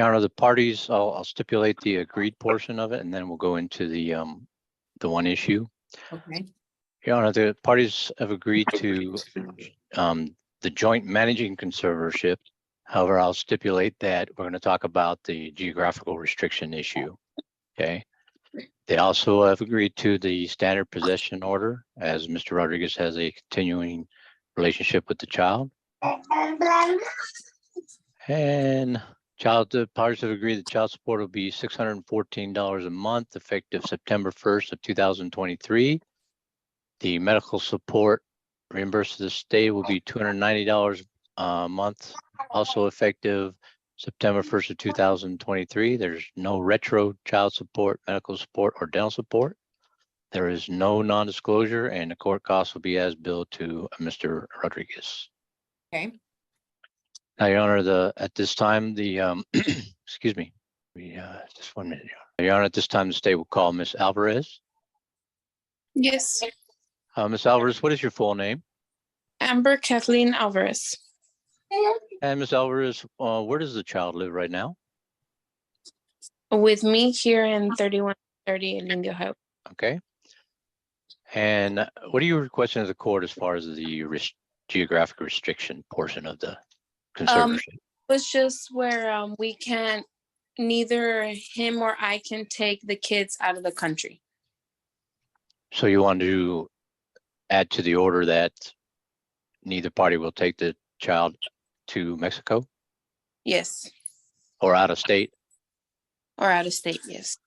Your Honor, the parties, I'll stipulate the agreed portion of it, and then we'll go into the one issue. Okay. Your Honor, the parties have agreed to the joint managing conservatorship. However, I'll stipulate that we're going to talk about the geographical restriction issue. Okay. They also have agreed to the standard possession order, as Mr. Rodriguez has a continuing relationship with the child. And the parties have agreed that child support will be $614 a month effective September 1st of 2023. The medical support reimbursed to the state will be $290 a month, also effective September 1st of 2023. There's no retro child support, medical support, or dental support. There is no non-disclosure, and the court costs will be as billed to Mr. Rodriguez. Okay. Now, Your Honor, at this time, excuse me, just 1 minute. Your Honor, at this time, the state will call Ms. Alvarez. Yes. Ms. Alvarez, what is your full name? Amber Kathleen Alvarez. And Ms. Alvarez, where does the child live right now? With me here in 3130 in Indio Heights. Okay. And what are you requesting of the court as far as the geographic restriction portion of the conservatorship? It was just where we can't, neither him or I can take the kids out of the country. So you want to add to the order that neither party will take the child to Mexico Yes. or out of state? Or out of state, yes.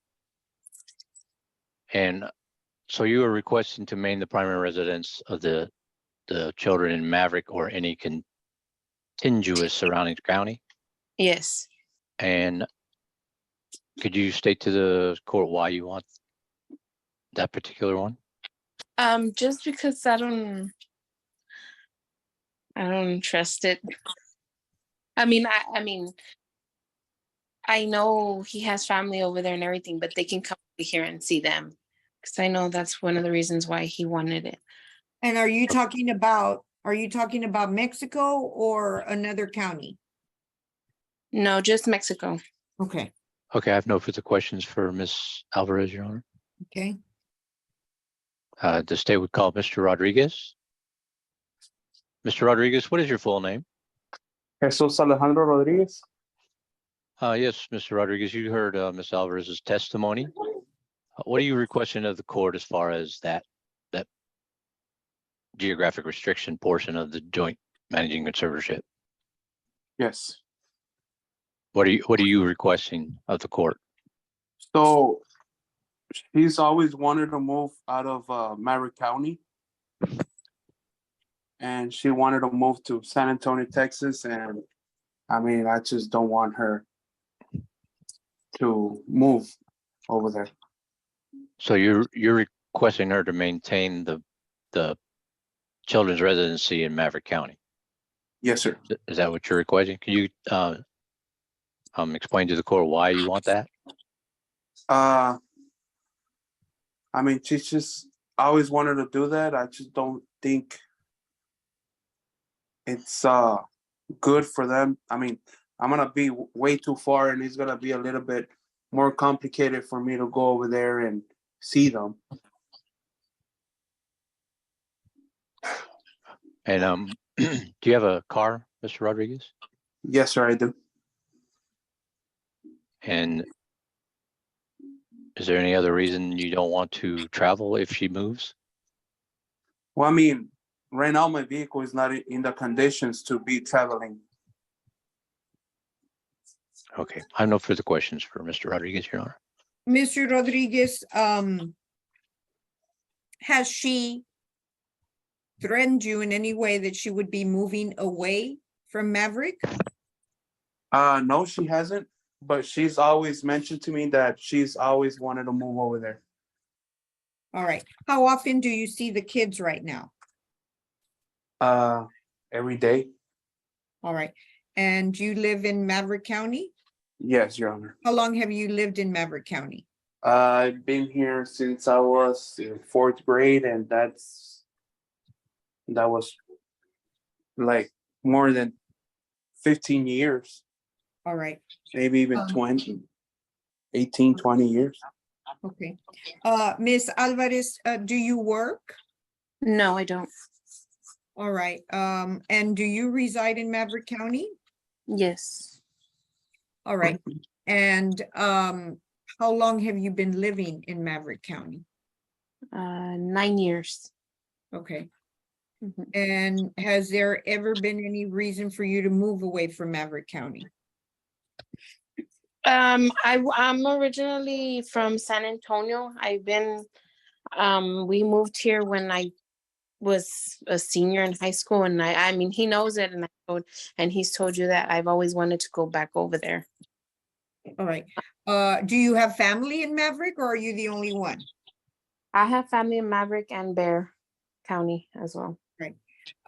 And so you are requesting to remain the primary residence of the children in Maverick or any contiguous surrounding county? Yes. And could you state to the court why you want that particular one? Just because I don't trust it. I mean, I know he has family over there and everything, but they can come here and see them. Because I know that's one of the reasons why he wanted it. And are you talking about Mexico or another county? No, just Mexico. Okay. Okay, I have no further questions for Ms. Alvarez, Your Honor. Okay. The state would call Mr. Rodriguez. Mr. Rodriguez, what is your full name? Jesus Alejandro Rodriguez. Yes, Mr. Rodriguez, you heard Ms. Alvarez's testimony. What are you requesting of the court as far as that geographic restriction portion of the joint managing conservatorship? Yes. What are you requesting of the court? So he's always wanted to move out of Maverick County. And she wanted to move to San Antonio, Texas. And I mean, I just don't want her to move over there. So you're requesting her to maintain the children's residency in Maverick County? Yes, sir. Is that what you're requesting? Can you explain to the court why you want that? I mean, she just always wanted to do that. I just don't think it's good for them. I mean, I'm gonna be way too far, and it's gonna be a little bit more complicated for me to go over there and see them. And do you have a car, Mr. Rodriguez? Yes, sir, I do. And is there any other reason you don't want to travel if she moves? Well, I mean, right now my vehicle is not in the conditions to be traveling. Okay, I have no further questions for Mr. Rodriguez, Your Honor. Mr. Rodriguez, has she threatened you in any way that she would be moving away from Maverick? No, she hasn't, but she's always mentioned to me that she's always wanted to move over there. All right. How often do you see the kids right now? Every day. All right. And you live in Maverick County? Yes, Your Honor. How long have you lived in Maverick County? I've been here since I was in 4th grade, and that was like more than 15 years. All right, maybe even Um, 20, 18, 20 years. okay. Ms. Alvarez, do you work? No, I don't. All right, and do you reside in Maverick County? Yes. All right, and how long have you been living in Maverick County? 9 years. Okay, Mhm. and has there ever been any reason for you to move away from Maverick County? I'm originally from San Antonio. We moved here when I was a senior in high school, and I mean, he knows it, and he's told you that I've always wanted to go back over there. All right, do you have family in Maverick or are you the only one? I have family in Maverick and Bear County as well.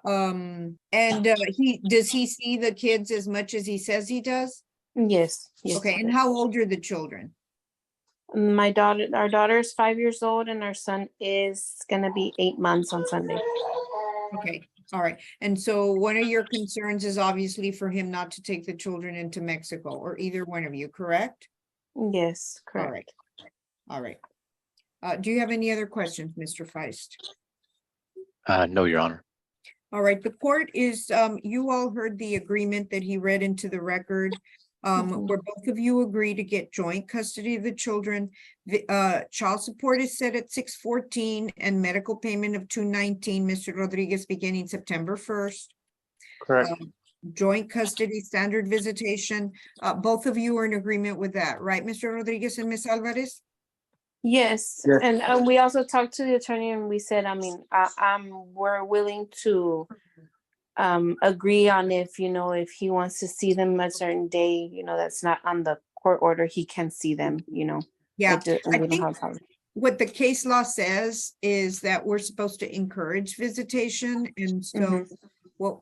And does he see the kids as much as he says he does? Yes. Yes. Okay, and how old are the children? Our daughter is 5 years old, and our son is gonna be 8 months on Sunday. Okay, all right. And so one of your concerns is obviously for him not to take the children into Mexico, or either one of you, correct? Yes, All correct. right. All right. Do you have any other questions, Mr. Feist? No, Your Honor. All right, the court is, you all heard the agreement that he read into the record. Mhm. Where both of you agree to get joint custody of the children. The child support is set at 614 and medical payment of 219, Mr. Rodriguez, beginning September 1st. Correct. Joint custody, standard visitation. Both of you are in agreement with that, right, Mr. Rodriguez and Ms. Alvarez? Yes, Yes. and we also talked to the attorney, and we said, I mean, we're willing to agree on if he wants to see them a certain day, that's not on the court order, he can see them. Yeah, and I we don't think have a problem. what the case law says is that we're supposed to encourage visitation, and so Mhm. what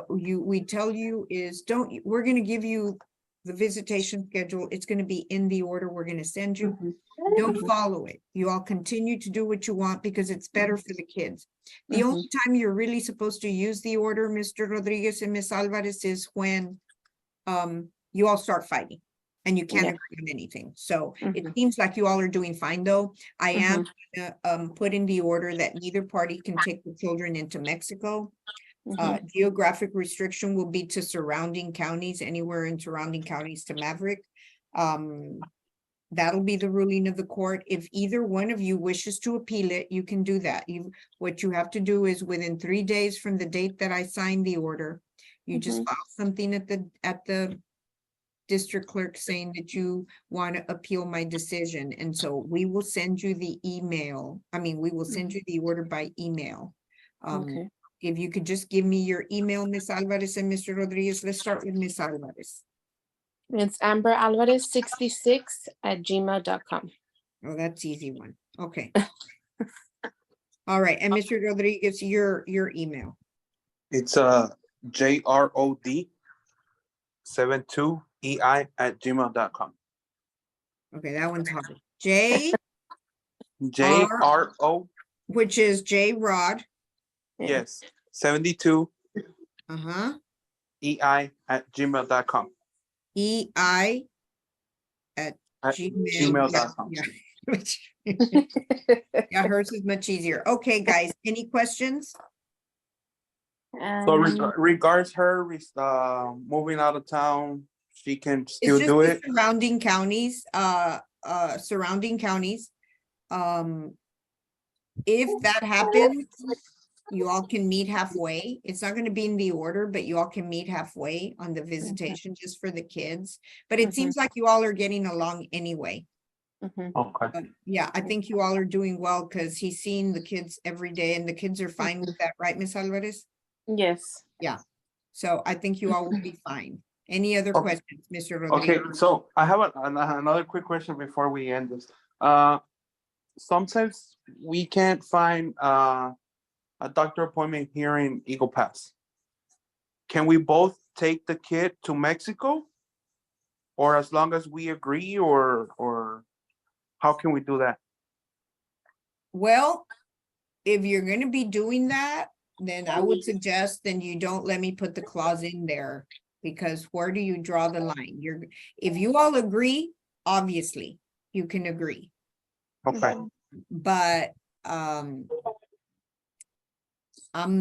we tell you is we're gonna give you the visitation schedule. It's gonna be in the order we're gonna send you. Mhm. Don't follow it. You all continue to do what you want because it's better for the kids. The Mhm. only time you're really supposed to use the order, Mr. Rodriguez and Ms. Alvarez, is when you all start fighting and you can't Yeah. agree on anything. So it Mhm. seems like you all are doing fine, though. I am Mhm. gonna put in the order that neither party can take the children into Mexico. Mhm. Geographic restriction will be to surrounding counties, anywhere in surrounding counties to Maverick. That'll be the ruling of the court. If either one of you wishes to appeal it, you can do that. What you have to do is within 3 days from the date that I signed the order, you just Mhm. file something at the district clerk saying that you want to appeal my decision. And so we will send you the email. I mean, we will send you the order by email. Okay. If you could just give me your email, Ms. Alvarez and Mr. Rodriguez. Let's start with Ms. Alvarez. It's Amber Alvarez 66@gmail.com. Oh, that's easy one. Okay. All right. And Mr. Rodriguez, your email. It's JROD72EI@gmail.com. Okay, that one's hard. J, JRO, which is J Rod. yes, 72 Uh-huh. EI@gmail.com. EI at At gmail.com. Yeah. Yeah, hers is much easier. Okay, guys, any questions? So regards her moving out of town, she can It's still just do the it. surrounding counties, surrounding counties. If that happens, you all can meet halfway. It's not gonna be in the order, but you all can meet halfway on the visitation just for the kids. But it seems like you all are getting along anyway. Mhm. Okay. Yeah, I think you all are doing well because he's seeing the kids every day and the kids are fine with that, right, Miss Alvarez? Yes. So I think you all will be fine. Any other Okay. questions, Mr. Rodriguez? Okay, so I have another quick question before we end this. Sometimes we can't find a doctor appointment here in Eagle Pass. Can we both take the kid to Mexico? Or as long as we agree, or how can we do that? Well, if you're gonna be doing that, then I would suggest then you don't let me put the clause in there Because where do you draw the line? If you all agree, obviously, you can agree. Okay, But I'm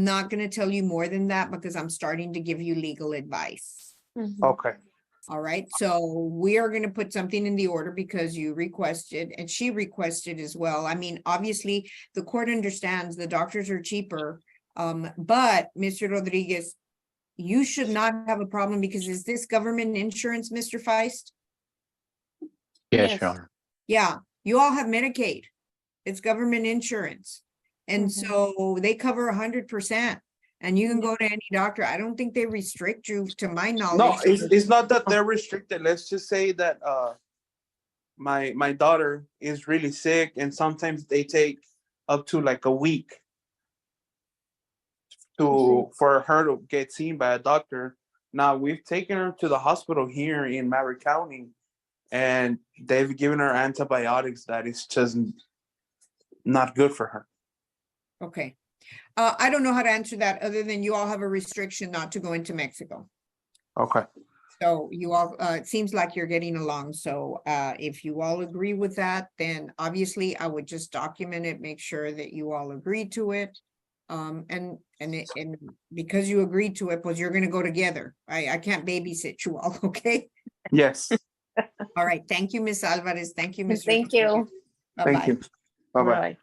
not gonna tell you more than that because I'm starting to give you legal advice. okay, All right, so we are gonna put something in the order because you requested and she requested as well. I mean, obviously, the court understands the doctors are cheaper. But Mr. Rodriguez, you should not have a problem because is this government insurance, Mr. Feist? Yes, Your Honor. Yeah, you all have Medicaid. It's government insurance. And Mhm. so they cover 100%. And you can go to any doctor. I don't think they restrict you, to my no, knowledge. it's not that they're restricted, let's just say that, my daughter is really sick and sometimes they take up to like a week for her to get seen by a doctor. Now we've taken her to the hospital here in Maverick County and they've given her antibiotics that is just not good for her. Okay. I don't know how to answer that other than you all have a restriction not to go into Mexico. Okay, So you all, it seems like you're getting along. So if you all agree with that, then obviously I would just document it, make sure that you all agree to it. And because you agreed to it, was you're gonna go together. I can't babysit you all, okay? yes, All right, thank you, Ms. Alvarez. Thank you, Mr. Thank you. thank you. Bye-bye. Bye.